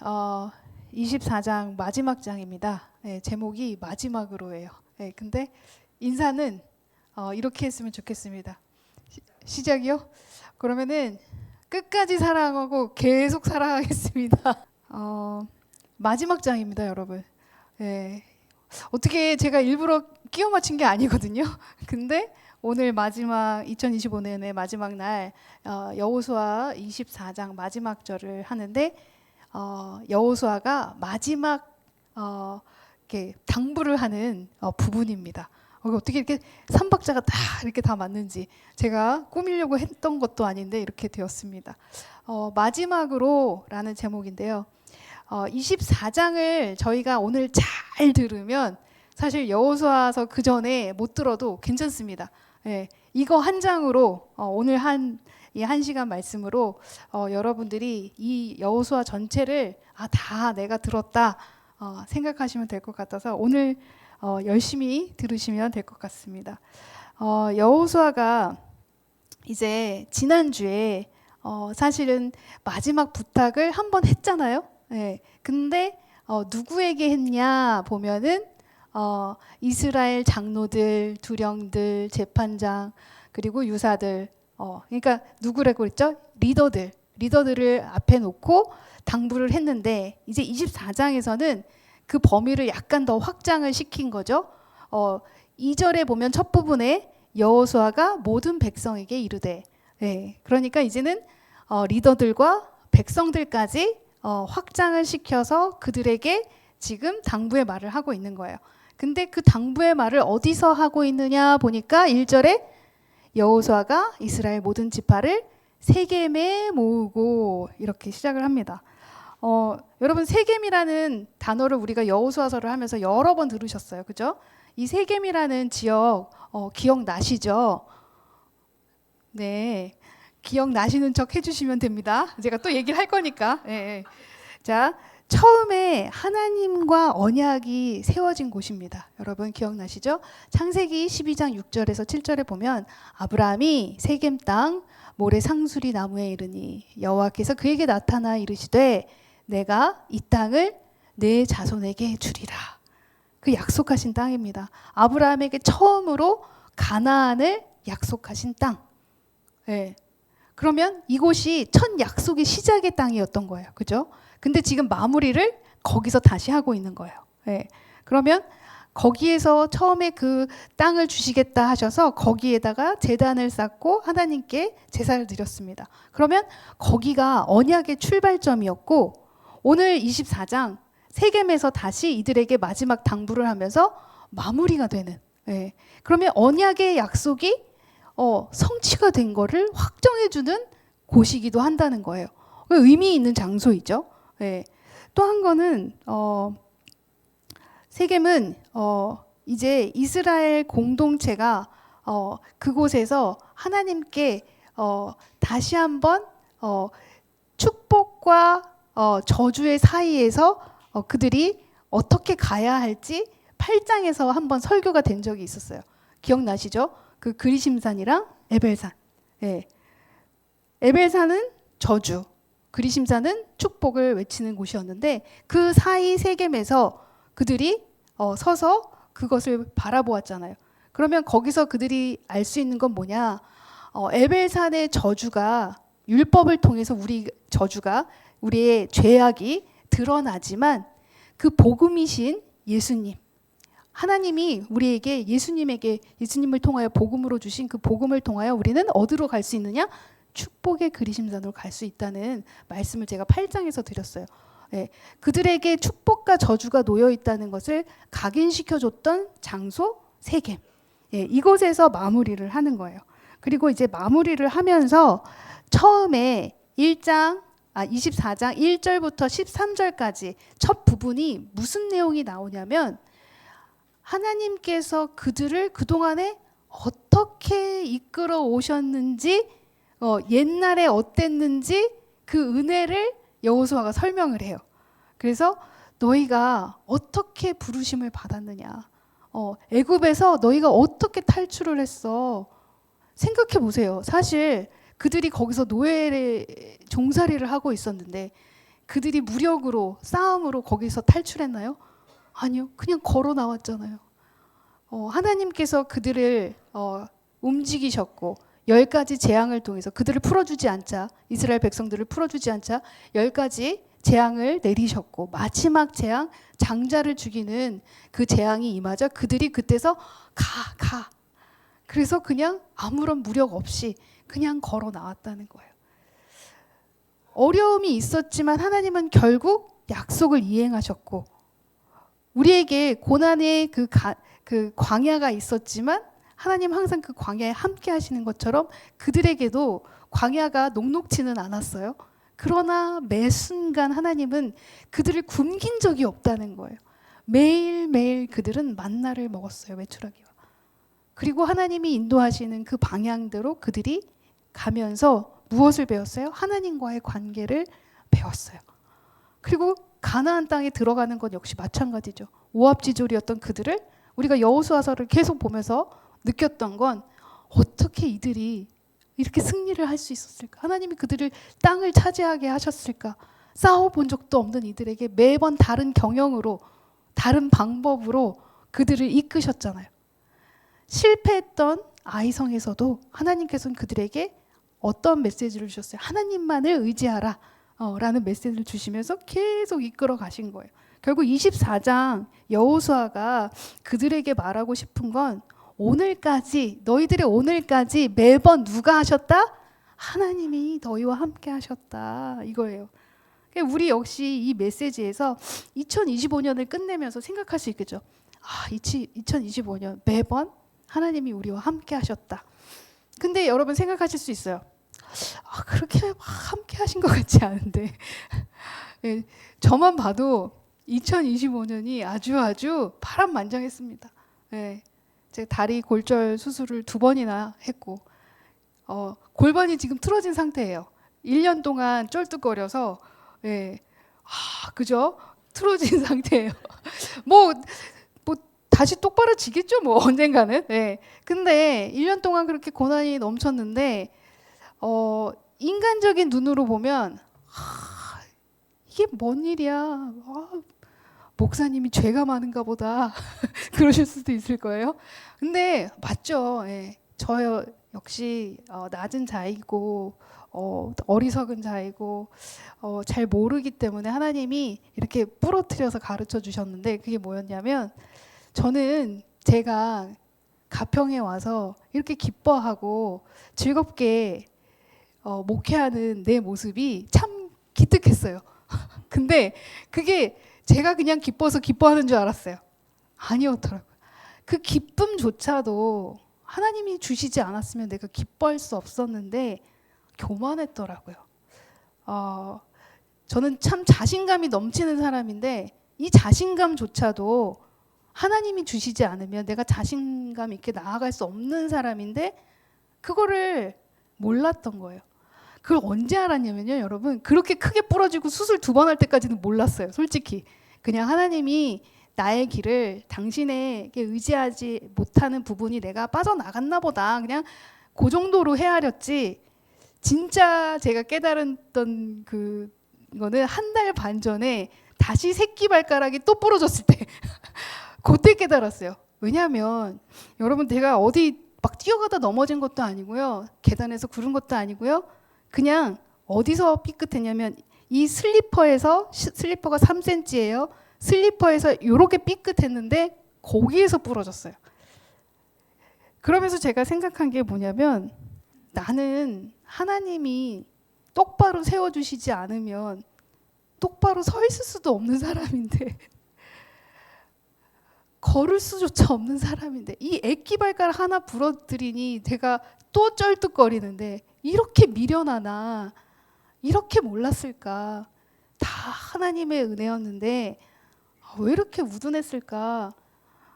어, 24장 마지막 장입니다. 네, 제목이 마지막으로예요. 네, 근데 인사는 이렇게 했으면 좋겠습니다. 시작이요? 그러면은 끝까지 사랑하고 계속 사랑하겠습니다. 마지막 장입니다, 여러분. 네, 어떻게 제가 일부러 끼워 맞춘 게 아니거든요. 근데 오늘 마지막 2025년의 마지막 날 여호수아 24장 마지막 절을 하는데 여호수아가 마지막 이렇게 당부를 하는 부분입니다. 어떻게 이렇게 삼박자가 다 이렇게 다 맞는지 제가 꾸미려고 했던 것도 아닌데 이렇게 되었습니다. 마지막으로라는 제목인데요. 24장을 저희가 오늘 잘 들으면 사실 여호수아서 그 전에 못 들어도 괜찮습니다. 예, 이거 한 장으로 오늘 이 1시간 말씀으로 여러분들이 이 여호수아 전체를 다 내가 들었다 생각하시면 될 것 같아서 오늘 열심히 들으시면 될 것 같습니다. 여호수아가 이제 지난주에 사실은 마지막 부탁을 한번 했잖아요. 예, 근데 누구에게 했냐 보면은 이스라엘 장로들, 두령들, 재판장 그리고 유사들 그러니까 누구라고 했죠? 리더들을 앞에 놓고 당부를 했는데 이제 24장에서는 그 범위를 약간 더 확장을 시킨 거죠. 2절에 보면 첫 부분에 여호수아가 모든 백성에게 이르되 그러니까 이제는 리더들과 백성들까지 확장을 시켜서 그들에게 지금 당부의 말을 하고 있는 거예요. 근데 그 당부의 말을 어디서 하고 있느냐 보니까 1절에 여호수아가 이스라엘 모든 지파를 세겜에 모으고 이렇게 시작을 합니다. 여러분 세겜이라는 단어를 우리가 여호수아서를 하면서 여러 번 들으셨어요. 그죠? 이 세겜이라는 지역 기억나시죠? 네. 기억나시는 척 해주시면 됩니다. 제가 또 얘기를 할 거니까. 네. 자, 처음에 하나님과 언약이 세워진 곳입니다. 여러분 기억나시죠? 창세기 12장 6절에서 7절에 보면 아브라함이 세겜 땅 모래 상수리 나무에 이르니 여호와께서 그에게 나타나 이르시되 내가 이 땅을 내 자손에게 주리라. 그 약속하신 땅입니다. 아브라함에게 처음으로 가나안을 약속하신 땅. 네. 그러면 이곳이 첫 약속의 시작의 땅이었던 거예요. 그죠? 근데 지금 마무리를 거기서 다시 하고 있는 거예요. 네. 그러면 거기에서 처음에 그 땅을 주시겠다 하셔서 거기에다가 제단을 쌓고 하나님께 제사를 드렸습니다. 그러면 거기가 언약의 출발점이었고 오늘 24장 세겜에서 다시 이들에게 마지막 당부를 하면서 마무리가 되는. 네. 그러면 언약의 약속이 성취가 된 거를 확정해주는 곳이기도 한다는 거예요. 의미 있는 장소이죠. 네. 또 한 거는 세겜은 이제 이스라엘 공동체가 그곳에서 하나님께 다시 한번 축복과 저주의 사이에서 그들이 어떻게 가야 할지 8장에서 한번 설교가 된 적이 있었어요. 기억나시죠? 그 그리심산이랑 에벨산. 네. 에벨산은 저주, 그리심산은 축복을 외치는 곳이었는데 그 사이 세겜에서 그들이 서서 그것을 바라보았잖아요. 그러면 거기서 그들이 알 수 있는 건 뭐냐? 에벨산의 저주가 율법을 통해서 우리의 죄악이 드러나지만 그 복음이신 예수님, 하나님이 우리에게 예수님을 통하여 복음으로 주신 그 복음을 통하여 우리는 어디로 갈 수 있느냐? 축복의 그리심산으로 갈 수 있다는 말씀을 제가 8장에서 드렸어요. 네, 그들에게 축복과 저주가 놓여 있다는 것을 각인시켜줬던 장소 세겜. 네, 이곳에서 마무리를 하는 거예요. 그리고 이제 마무리를 하면서 처음에 24장 1절부터 13절까지 첫 부분이 무슨 내용이 나오냐면 하나님께서 그들을 그동안에 어떻게 이끌어 오셨는지 옛날에 어땠는지 그 은혜를 여호수아가 설명을 해요. 그래서 너희가 어떻게 부르심을 받았느냐, 애굽에서 너희가 어떻게 탈출을 했어. 생각해 보세요. 사실 그들이 거기서 노예의 종살이를 하고 있었는데 그들이 무력으로 싸움으로 거기서 탈출했나요? 아니요. 그냥 걸어 나왔잖아요. 하나님께서 그들을 움직이셨고 10가지 재앙을 통해서 그들을 풀어주지 않자, 이스라엘 백성들을 풀어주지 않자 10가지 재앙을 내리셨고 마지막 재앙, 장자를 죽이는 그 재앙이 임하자 그들이 그때서 가. 그래서 그냥 아무런 무력 없이 그냥 걸어 나왔다는 거예요. 어려움이 있었지만 하나님은 결국 약속을 이행하셨고 우리에게 고난의 그 광야가 있었지만 하나님 항상 그 광야에 함께 하시는 것처럼 그들에게도 광야가 녹록지는 않았어요. 그러나 매 순간 하나님은 그들을 굶긴 적이 없다는 거예요. 매일매일 그들은 만나를 먹었어요. 메추라기와. 그리고 하나님이 인도하시는 그 방향대로 그들이 가면서 무엇을 배웠어요? 하나님과의 관계를 배웠어요. 그리고 가나안 땅에 들어가는 것 역시 마찬가지죠. 오합지졸이었던 그들을 우리가 여호수아서를 계속 보면서 느꼈던 건 어떻게 이들이 이렇게 승리를 할 수 있었을까? 하나님이 그들을 땅을 차지하게 하셨을까? 싸워본 적도 없는 이들에게 매번 다른 경영으로 다른 방법으로 그들을 이끄셨잖아요. 실패했던 아이성에서도 하나님께서는 그들에게 어떤 메시지를 주셨어요? 하나님만을 의지하라 라는 메시지를 주시면서 계속 이끌어 가신 거예요. 결국 24장 여호수아가 그들에게 말하고 싶은 건 오늘까지, 너희들의 오늘까지 매번 누가 하셨다? 하나님이 너희와 함께 하셨다 이거예요. 우리 역시 이 메시지에서 2025년을 끝내면서 생각할 수 있겠죠. 2025년 매번 하나님이 우리와 함께 하셨다. 근데 여러분 생각하실 수 있어요. 그렇게 함께 하신 것 같지 않은데 네, 저만 봐도 2025년이 아주 파란만장했습니다. 네, 제가 다리 골절 수술을 2번이나 했고 골반이 지금 틀어진 상태예요. 1년 동안 쩔뚝거려서 네, 그죠? 틀어진 상태예요. 뭐 다시 똑바로 지겠죠, 뭐 언젠가는. 네. 근데 1년 동안 그렇게 고난이 넘쳤는데 인간적인 눈으로 보면 이게 뭔 일이야? 목사님이 죄가 많은가 보다 그러실 수도 있을 거예요. 근데 맞죠. 예. 저 역시 낮은 자이고 어리석은 자이고 잘 모르기 때문에 하나님이 이렇게 부러뜨려서 가르쳐 주셨는데 그게 뭐였냐면 저는 제가 가평에 와서 이렇게 기뻐하고 즐겁게 목회하는 내 모습이 참 기특했어요. 근데 그게 제가 그냥 기뻐서 기뻐하는 줄 알았어요. 아니었더라고요. 그 기쁨조차도 하나님이 주시지 않았으면 내가 기뻐할 수 없었는데 교만했더라고요. 저는 참 자신감이 넘치는 사람인데 이 자신감조차도 하나님이 주시지 않으면 내가 자신감 있게 나아갈 수 없는 사람인데 그거를 몰랐던 거예요. 그걸 언제 알았냐면요, 여러분. 그렇게 크게 부러지고 수술 2번 할 때까지는 몰랐어요, 솔직히. 그냥 하나님이 나의 길을 당신에게 의지하지 못하는 부분이 내가 빠져나갔나 보다. 그냥 그 정도로 헤아렸지. 진짜 제가 깨달았던 그거는 1달 반 전에 다시 새끼 발가락이 또 부러졌을 때 그때 깨달았어요. 왜냐하면 여러분 제가 어디 막 뛰어가다 넘어진 것도 아니고요. 계단에서 구른 것도 아니고요. 그냥 어디서 삐끗했냐면 이 슬리퍼가 3cm예요. 슬리퍼에서 이렇게 삐끗했는데 거기에서 부러졌어요. 그러면서 제가 생각한 게 뭐냐면 나는 하나님이 똑바로 세워주시지 않으면 똑바로 서 있을 수도 없는 사람인데 걸을 수조차 없는 사람인데 이 애기발가락 하나 부러뜨리니 제가 또 쩔뚝거리는데 이렇게 미련하나 이렇게 몰랐을까. 다 하나님의 은혜였는데 왜 이렇게 우둔했을까.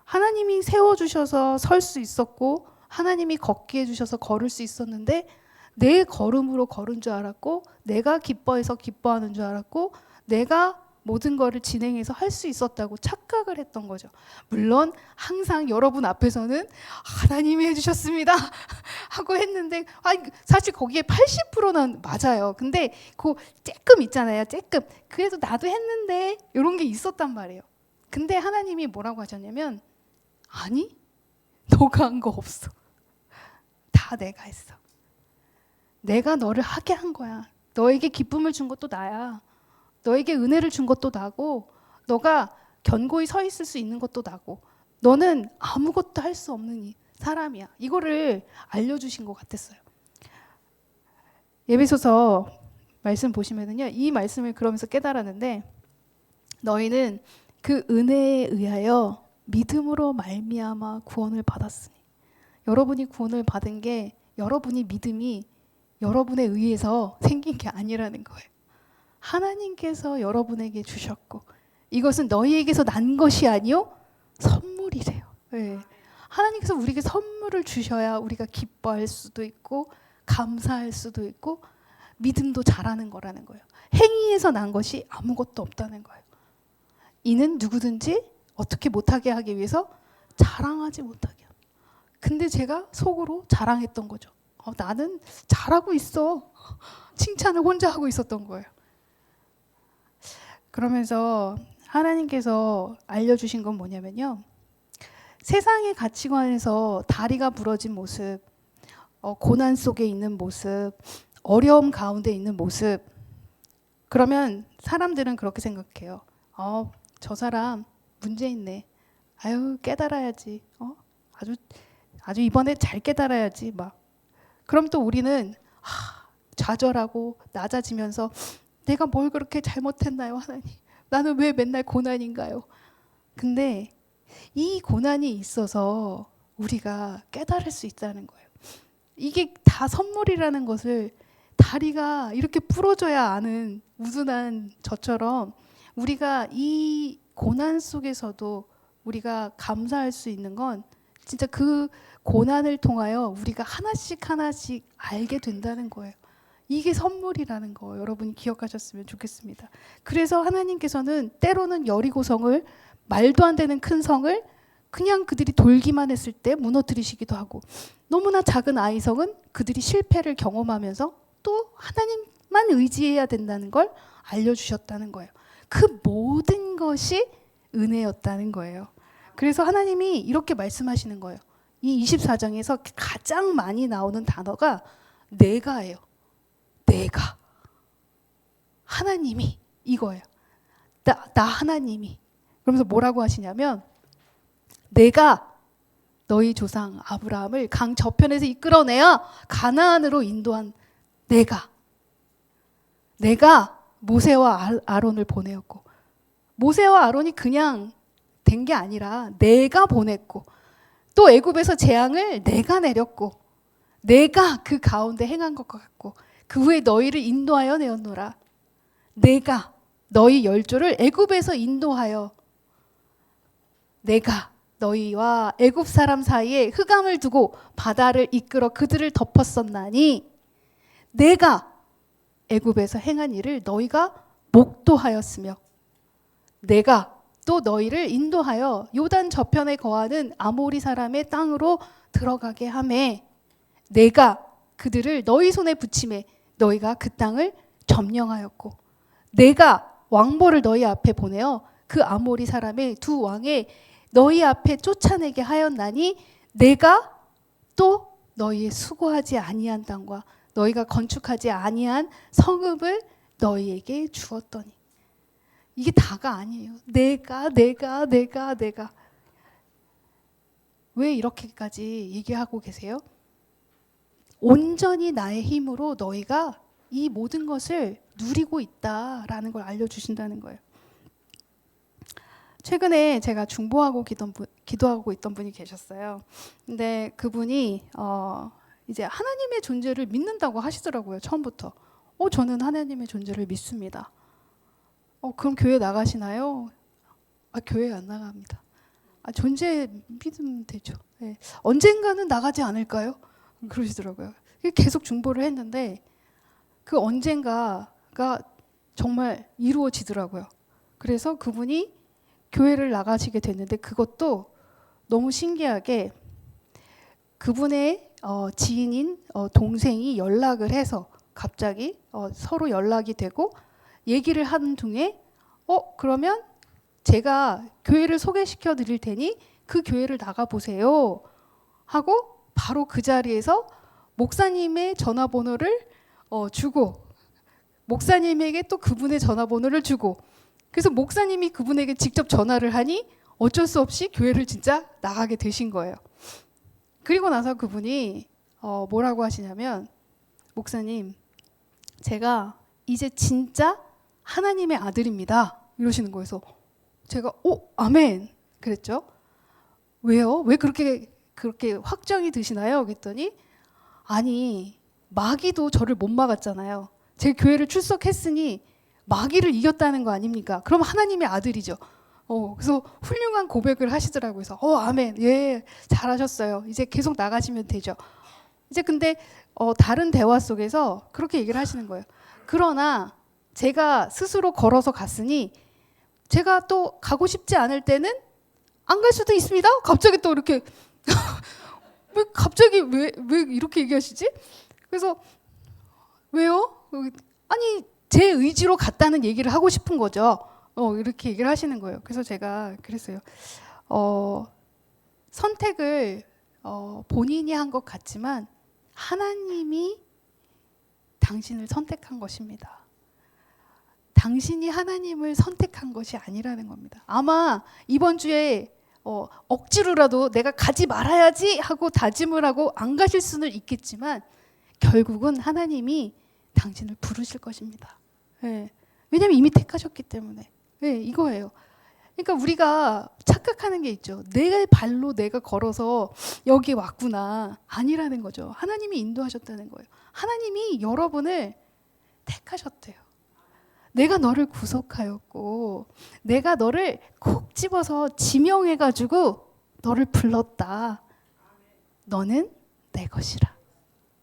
하나님이 세워주셔서 설 수 있었고 하나님이 걷게 해주셔서 걸을 수 있었는데 내 걸음으로 걸은 줄 알았고 내가 기뻐해서 기뻐하는 줄 알았고 내가 모든 거를 진행해서 할 수 있었다고 착각을 했던 거죠. 물론 항상 여러분 앞에서는 하나님이 해주셨습니다. 하고 했는데 사실 거기에 80%는 맞아요. 근데 그 조금 있잖아요. 조금 그래도 나도 했는데 이런 게 있었단 말이에요. 근데 하나님이 뭐라고 하셨냐면 아니 너가 한 거 없어. 다 내가 했어. 내가 너를 하게 한 거야. 너에게 기쁨을 준 것도 나야. 너에게 은혜를 준 것도 나고 너가 견고히 서 있을 수 있는 것도 나고 너는 아무것도 할 수 없는 사람이야. 이거를 알려주신 것 같았어요. 에베소서 말씀 보시면은요, 이 말씀을 그러면서 깨달았는데 너희는 그 은혜에 의하여 믿음으로 말미암아 구원을 받았으니 여러분이 구원을 받은 게 여러분이 믿음이 여러분에 의해서 생긴 게 아니라는 거예요. 하나님께서 여러분에게 주셨고 이것은 너희에게서 난 것이 아니요 선물이래요. 네. 하나님께서 우리에게 선물을 주셔야 우리가 기뻐할 수도 있고 감사할 수도 있고 믿음도 자라는 거라는 거예요. 행위에서 난 것이 아무것도 없다는 거예요. 이는 누구든지 어떻게 못하게 하기 위해서 자랑하지 못하게 합니다. 근데 제가 속으로 자랑했던 거죠. 나는 잘하고 있어. 칭찬을 혼자 하고 있었던 거예요. 그러면서 하나님께서 알려주신 건 뭐냐면요. 세상의 가치관에서 다리가 부러진 모습, 고난 속에 있는 모습, 어려움 가운데 있는 모습. 그러면 사람들은 그렇게 생각해요. 저 사람 문제 있네. 아유 깨달아야지. 아주 이번에 잘 깨달아야지. 막. 그럼 또 우리는 좌절하고 낮아지면서 내가 뭘 그렇게 잘못했나요, 하나님? 나는 왜 맨날 고난인가요? 근데 이 고난이 있어서 우리가 깨달을 수 있다는 거예요. 이게 다 선물이라는 것을 다리가 이렇게 부러져야 아는 우둔한 저처럼 우리가 이 고난 속에서도 우리가 감사할 수 있는 건 진짜 그 고난을 통하여 우리가 하나씩 하나씩 알게 된다는 거예요. 이게 선물이라는 거 여러분이 기억하셨으면 좋겠습니다. 그래서 하나님께서는 때로는 여리고성을 말도 안 되는 큰 성을 그냥 그들이 돌기만 했을 때 무너뜨리시기도 하고 너무나 작은 아이성은 그들이 실패를 경험하면서 또 하나님만 의지해야 된다는 걸 알려주셨다는 거예요. 그 모든 것이 은혜였다는 거예요. 그래서 하나님이 이렇게 말씀하시는 거예요. 이 24장에서 가장 많이 나오는 단어가 내가예요. 내가. 하나님이 이거예요. 나 하나님이. 그러면서 뭐라고 하시냐면 내가 너희 조상 아브라함을 강 저편에서 이끌어내어 가나안으로 인도한 내가 모세와 아론을 보내었고 모세와 아론이 그냥 된 게 아니라 내가 보냈고 또 애굽에서 재앙을 내가 내렸고 내가 그 가운데 행한 것 같고 그 후에 너희를 인도하여 내었노라. 내가 너희 열조를 애굽에서 인도하여 내가 너희와 애굽 사람 사이에 흑암을 두고 바다를 이끌어 그들을 덮었었나니 내가 애굽에서 행한 일을 너희가 목도하였으며 내가 또 너희를 인도하여 요단 저편에 거하는 아모리 사람의 땅으로 들어가게 하매 내가 그들을 너희 손에 붙이매 너희가 그 땅을 점령하였고 내가 왕보를 너희 앞에 보내어 그 아모리 사람의 두 왕에 너희 앞에 쫓아내게 하였나니 내가 또 너희의 수고하지 아니한 땅과 너희가 건축하지 아니한 성읍을 너희에게 주었더니 이게 다가 아니에요. 내가 왜 이렇게까지 얘기하고 계세요? 온전히 나의 힘으로 너희가 이 모든 것을 누리고 있다라는 걸 알려주신다는 거예요. 최근에 제가 중보하고 기도하고 있던 분이 계셨어요. 근데 그분이 이제 하나님의 존재를 믿는다고 하시더라고요. 처음부터. 저는 하나님의 존재를 믿습니다. 그럼 교회 나가시나요? 교회 안 나갑니다. 존재 믿으면 되죠. 네. 언젠가는 나가지 않을까요? 그러시더라고요. 계속 중보를 했는데 그 언젠가가 정말 이루어지더라고요. 그래서 그분이 교회를 나가시게 됐는데 그것도 너무 신기하게 그분의 지인인 동생이 연락을 해서 갑자기 서로 연락이 되고 얘기를 하는 중에 그러면 제가 교회를 소개시켜 드릴 테니 그 교회를 나가 보세요 하고 바로 그 자리에서 목사님의 전화번호를 주고 목사님에게 또 그분의 전화번호를 주고 그래서 목사님이 그분에게 직접 전화를 하니 어쩔 수 없이 교회를 진짜 나가게 되신 거예요. 그리고 나서 그분이 뭐라고 하시냐면 목사님 제가 이제 진짜 하나님의 아들입니다 이러시는 거여서 제가 아멘 그랬죠. 왜요? 왜 그렇게 확정이 드시나요? 그랬더니 아니 마귀도 저를 못 막았잖아요. 제 교회를 출석했으니 마귀를 이겼다는 거 아닙니까? 그럼 하나님의 아들이죠. 그래서 훌륭한 고백을 하시더라고요. 그래서 아멘 예 잘하셨어요. 이제 계속 나가시면 되죠. 이제 근데 다른 대화 속에서 그렇게 얘기를 하시는 거예요. 그러나 제가 스스로 걸어서 갔으니 제가 또 가고 싶지 않을 때는 안 갈 수도 있습니다. 갑자기 또 이렇게 왜 갑자기 왜 이렇게 얘기하시지? 그래서 왜요? 아니 제 의지로 갔다는 얘기를 하고 싶은 거죠. 이렇게 얘기를 하시는 거예요. 그래서 제가 그랬어요. 선택을 본인이 한 것 같지만 하나님이 당신을 선택한 것입니다. 당신이 하나님을 선택한 것이 아니라는 겁니다. 아마 이번 주에 억지로라도 내가 가지 말아야지 하고 다짐을 하고 안 가실 수는 있겠지만 결국은 하나님이 당신을 부르실 것입니다. 네. 왜냐하면 이미 택하셨기 때문에. 네, 이거예요. 그러니까 우리가 착각하는 게 있죠. 내 발로 내가 걸어서 여기 왔구나. 아니라는 거죠. 하나님이 인도하셨다는 거예요. 하나님이 여러분을 택하셨대요. 내가 너를 구속하였고 내가 너를 콕 집어서 지명해가지고 너를 불렀다. 너는 내 것이라.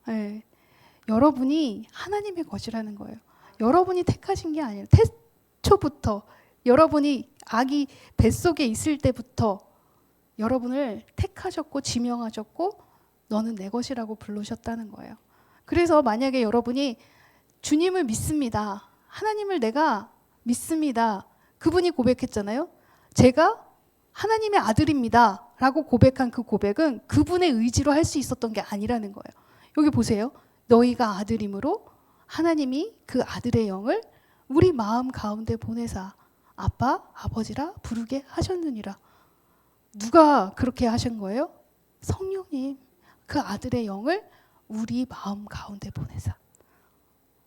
네. 여러분이 하나님의 것이라는 거예요. 여러분이 택하신 게 아니에요. 태초부터 여러분이 아기 뱃속에 있을 때부터 여러분을 택하셨고 지명하셨고 너는 내 것이라고 부르셨다는 거예요. 그래서 만약에 여러분이 주님을 믿습니다. 하나님을 내가 믿습니다. 그분이 고백했잖아요. 제가 하나님의 아들입니다. 라고 고백한 그 고백은 그분의 의지로 할 수 있었던 게 아니라는 거예요. 여기 보세요. 너희가 아들이므로 하나님이 그 아들의 영을 우리 마음 가운데 보내사 아빠, 아버지라 부르게 하셨느니라. 누가 그렇게 하신 거예요? 성령님. 그 아들의 영을 우리 마음 가운데 보내사.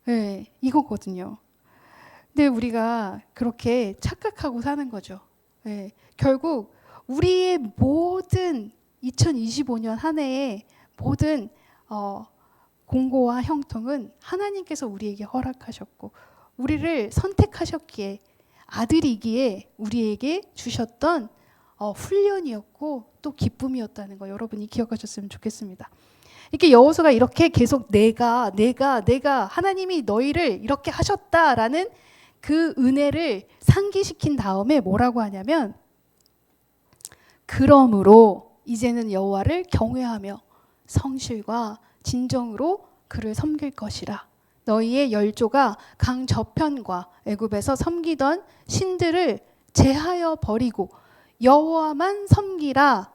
네, 이거거든요. 근데 우리가 그렇게 착각하고 사는 거죠. 네, 결국 우리의 모든 2025년 한 해의 모든 공고와 형통은 하나님께서 우리에게 허락하셨고 우리를 선택하셨기에 아들이기에 우리에게 주셨던 훈련이었고 또 기쁨이었다는 거 여러분이 기억하셨으면 좋겠습니다. 이렇게 여호수아가 이렇게 계속 내가 하나님이 너희를 이렇게 하셨다라는 그 은혜를 상기시킨 다음에 뭐라고 하냐면 그러므로 이제는 여호와를 경외하며 성실과 진정으로 그를 섬길 것이라. 너희의 열조가 강 저편과 애굽에서 섬기던 신들을 제하여 버리고 여호와만 섬기라.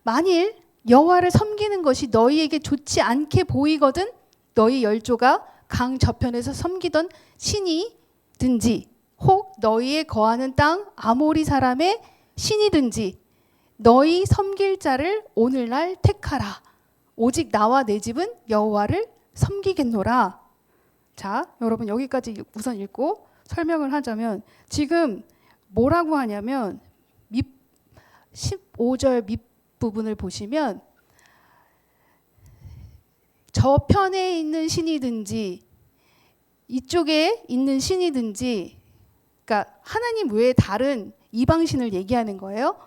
만일 여호와를 섬기는 것이 너희에게 좋지 않게 보이거든 너희 열조가 강 저편에서 섬기던 신이든지 혹 너희의 거하는 땅 아모리 사람의 신이든지 너희 섬길 자를 오늘날 택하라. 오직 나와 내 집은 여호와를 섬기겠노라. 자, 여러분 여기까지 우선 읽고 설명을 하자면 지금 뭐라고 하냐면 15절 밑부분을 보시면 저편에 있는 신이든지 이쪽에 있는 신이든지 그러니까 하나님 외에 다른 이방신을 얘기하는 거예요.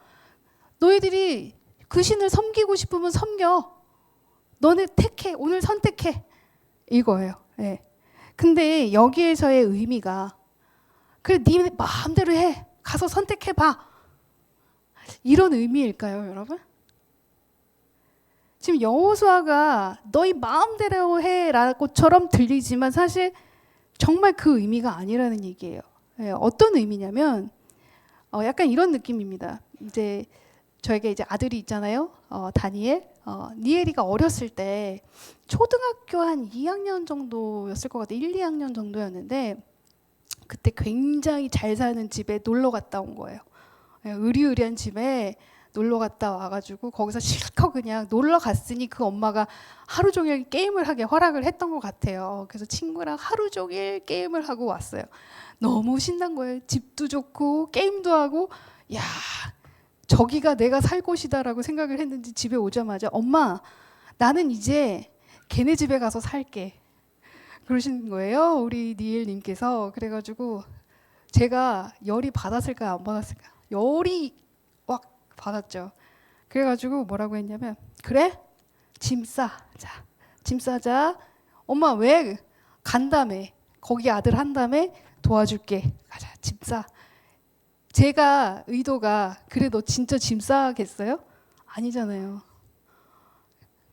너희들이 그 신을 섬기고 싶으면 섬겨. 너네 택해. 오늘 선택해. 이거예요. 네. 근데 여기에서의 의미가 그래 네 마음대로 해. 가서 선택해봐. 이런 의미일까요, 여러분? 지금 여호수아가 너희 마음대로 해라고처럼 들리지만 사실 정말 그 의미가 아니라는 얘기예요. 예, 어떤 의미냐면 약간 이런 느낌입니다. 이제 저에게 이제 아들이 있잖아요. 다니엘. 니엘이가 어렸을 때 초등학교 한 2학년 정도였을 것 같아요. 1, 2학년 정도였는데 그때 굉장히 잘 사는 집에 놀러 갔다 온 거예요. 예, 으리으리한 집에 놀러 갔다 와가지고 거기서 실컷 그냥 놀러 갔으니 그 엄마가 하루 종일 게임을 하게 허락을 했던 것 같아요. 그래서 친구랑 하루 종일 게임을 하고 왔어요. 너무 신난 거예요. 집도 좋고 게임도 하고, 야, 저기가 내가 살 곳이다라고 생각을 했는지 집에 오자마자 엄마, 나는 이제 걔네 집에 가서 살게. 그러시는 거예요. 우리 니엘님께서. 그래가지고 제가 열이 받았을까 안 받았을까? 열이 막 받았죠. 그래가지고 뭐라고 했냐면 그래? 짐 싸. 자, 짐 싸자. 엄마 왜 간다며. 거기 아들 한다며 도와줄게. 가자. 짐 싸. 제가 의도가 그래 너 진짜 짐 싸겠어요? 아니잖아요.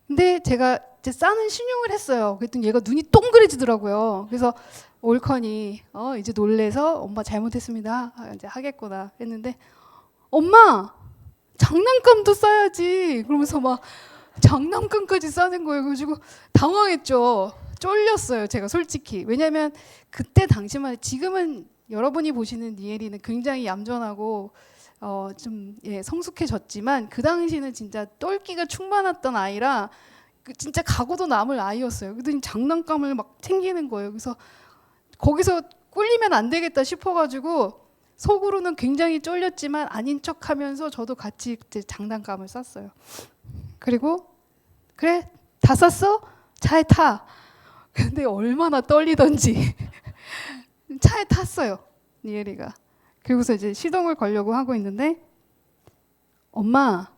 근데 제가 이제 싸는 신용을 했어요. 그랬더니 얘가 눈이 동그래지더라고요. 그래서 올커니 이제 놀래서 엄마 잘못했습니다. 이제 하겠구나 했는데 엄마 장난감도 싸야지. 그러면서 막 장난감까지 싸는 거예요. 그래가지고 당황했죠. 쫄렸어요. 제가 솔직히. 왜냐하면 그때 당시만 지금은 여러분이 보시는 니엘이는 굉장히 얌전하고 좀 성숙해졌지만 그 당시는 진짜 똘끼가 충만했던 아이라 진짜 각오도 남을 아이였어요. 그랬더니 장난감을 막 챙기는 거예요. 그래서 거기서 꿀리면 안 되겠다 싶어가지고 속으로는 굉장히 쫄렸지만 아닌 척하면서 저도 같이 그때 장난감을 쌌어요. 그리고 그래 다 쌌어? 차에 타. 근데 얼마나 떨리던지 차에 탔어요. 니엘이가. 그리고서 이제 시동을 걸려고 하고 있는데 엄마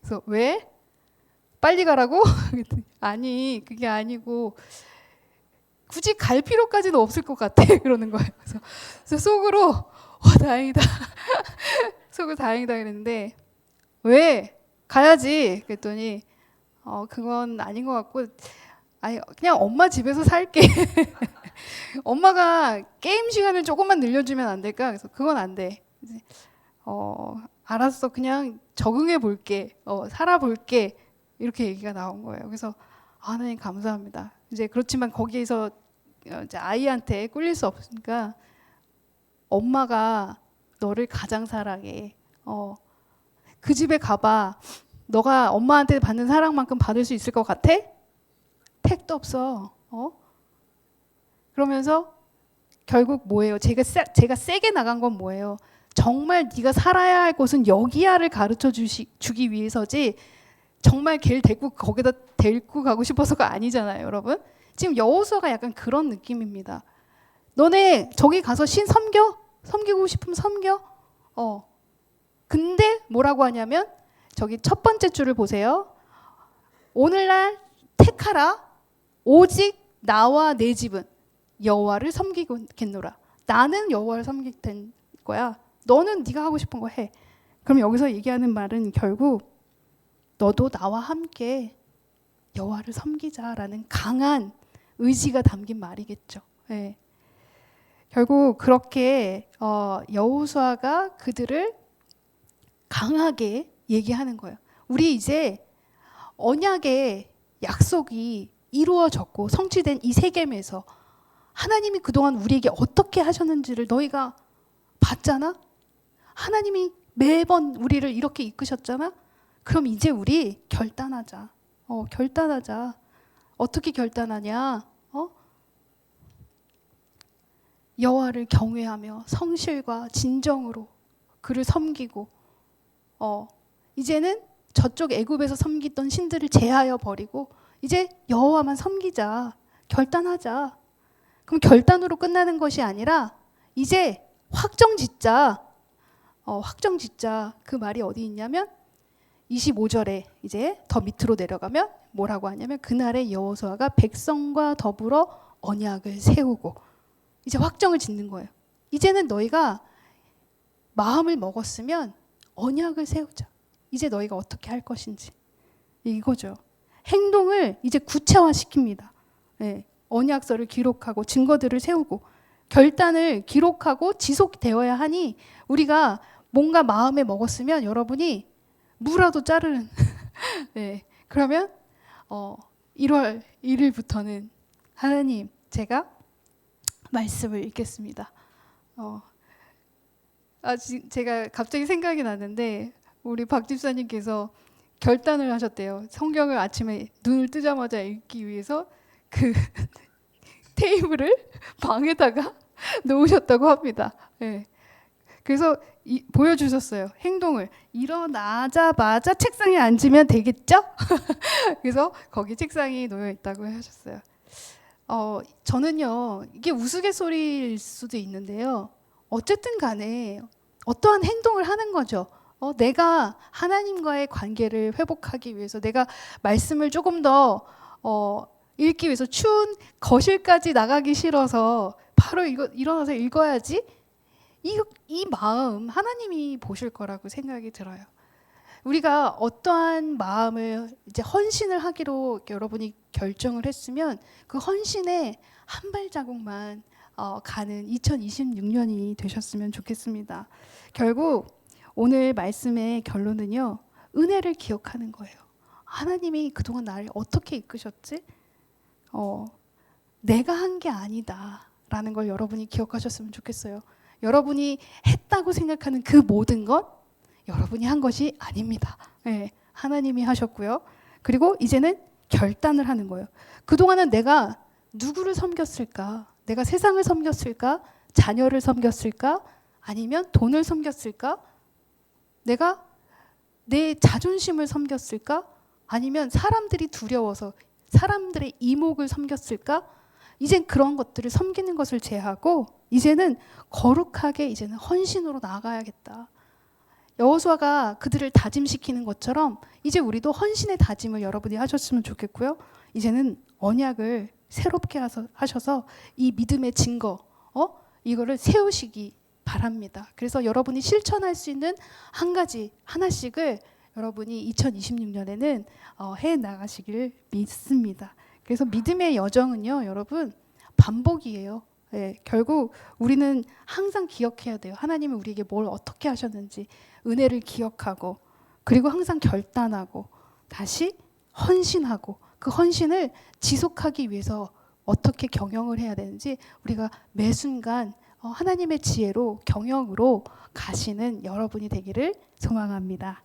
그래서 왜? 빨리 가라고? 아니 그게 아니고 굳이 갈 필요까지는 없을 것 같아 그러는 거예요. 그래서 속으로 다행이다. 속으로 다행이다 그랬는데 왜? 가야지. 그랬더니 그건 아닌 것 같고 아니 그냥 엄마 집에서 살게. 엄마가 게임 시간을 조금만 늘려주면 안 될까? 그래서 그건 안 돼. 알았어. 그냥 적응해 볼게. 살아볼게. 이렇게 얘기가 나온 거예요. 그래서 하나님 감사합니다. 이제 그렇지만 거기에서 이제 아이한테 꿀릴 수 없으니까 엄마가 너를 가장 사랑해. 그 집에 가봐. 너가 엄마한테 받는 사랑만큼 받을 수 있을 것 같아? 택도 없어. 그러면서 결국 뭐예요? 제가 세게 나간 건 뭐예요? 정말 네가 살아야 할 곳은 여기야를 가르쳐 주기 위해서지 정말 걔를 거기다 데리고 가고 싶어서가 아니잖아요, 여러분. 지금 여호수아가 약간 그런 느낌입니다. 너네 저기 가서 신 섬기고 싶으면 섬겨. 근데 뭐라고 하냐면 저기 첫 번째 줄을 보세요. 오늘날 택하라. 오직 나와 내 집은 여호와를 섬기겠노라. 나는 여호와를 섬길 거야. 너는 네가 하고 싶은 거 해. 그럼 여기서 얘기하는 말은 결국 너도 나와 함께 여호와를 섬기자라는 강한 의지가 담긴 말이겠죠. 네. 결국 그렇게 여호수아가 그들을 강하게 얘기하는 거예요. 우리 이제 언약의 약속이 이루어졌고 성취된 이 세겜에서 하나님이 그동안 우리에게 어떻게 하셨는지를 너희가 봤잖아? 하나님이 매번 우리를 이렇게 이끄셨잖아? 그럼 이제 우리 결단하자. 결단하자. 어떻게 결단하냐? 여호와를 경외하며 성실과 진정으로 그를 섬기고 이제는 저쪽 애굽에서 섬기던 신들을 제하여 버리고 이제 여호와만 섬기자. 결단하자. 그럼 결단으로 끝나는 것이 아니라 이제 확정 짓자. 확정 짓자. 그 말이 어디 있냐면 25절에 이제 더 밑으로 내려가면 뭐라고 하냐면 그날에 여호수아가 백성과 더불어 언약을 세우고 이제 확정을 짓는 거예요. 이제는 너희가 마음을 먹었으면 언약을 세우자. 이제 너희가 어떻게 할 것인지 이거죠. 행동을 이제 구체화시킵니다. 예, 언약서를 기록하고 증거들을 세우고 결단을 기록하고 지속되어야 하니 우리가 뭔가 마음에 먹었으면 여러분이 무라도 자르는 네, 그러면 1월 1일부터는 하나님 제가 말씀을 읽겠습니다. 제가 갑자기 생각이 났는데 우리 박 집사님께서 결단을 하셨대요. 성경을 아침에 눈을 뜨자마자 읽기 위해서 그 테이블을 방에다가 놓으셨다고 합니다. 네. 그래서 보여주셨어요. 행동을 일어나자마자 책상에 앉으면 되겠죠? 그래서 거기 책상이 놓여 있다고 하셨어요. 저는요 이게 우스갯소리일 수도 있는데요. 어쨌든 간에 어떠한 행동을 하는 거죠. 내가 하나님과의 관계를 회복하기 위해서 내가 말씀을 조금 더 읽기 위해서 추운 거실까지 나가기 싫어서 바로 일어나서 읽어야지. 이 마음 하나님이 보실 거라고 생각이 들어요. 우리가 어떠한 마음을 이제 헌신을 하기로 여러분이 결정을 했으면 그 헌신에 한 발자국만 가는 2026년이 되셨으면 좋겠습니다. 결국 오늘 말씀의 결론은요, 은혜를 기억하는 거예요. 하나님이 그동안 나를 어떻게 이끄셨지? 내가 한 게 아니다 라는 걸 여러분이 기억하셨으면 좋겠어요. 여러분이 했다고 생각하는 그 모든 것 여러분이 한 것이 아닙니다. 네, 하나님이 하셨고요. 그리고 이제는 결단을 하는 거예요. 그동안은 내가 누구를 섬겼을까? 내가 세상을 섬겼을까? 자녀를 섬겼을까? 아니면 돈을 섬겼을까? 내가 내 자존심을 섬겼을까? 아니면 사람들이 두려워서 사람들의 이목을 섬겼을까? 이젠 그런 것들을 섬기는 것을 제하고 이제는 거룩하게 이제는 헌신으로 나아가야겠다. 여호수아가 그들을 다짐시키는 것처럼 이제 우리도 헌신의 다짐을 여러분이 하셨으면 좋겠고요. 이제는 언약을 새롭게 하셔서 이 믿음의 증거, 이거를 세우시기 바랍니다. 그래서 여러분이 실천할 수 있는 한 가지 하나씩을 여러분이 2026년에는 해 나가시길 믿습니다. 그래서 믿음의 여정은요, 여러분 반복이에요. 네, 결국 우리는 항상 기억해야 돼요. 하나님이 우리에게 뭘 어떻게 하셨는지 은혜를 기억하고 그리고 항상 결단하고 다시 헌신하고 그 헌신을 지속하기 위해서 어떻게 경영을 해야 되는지 우리가 매 순간 하나님의 지혜로 경영으로 가시는 여러분이 되기를 소망합니다.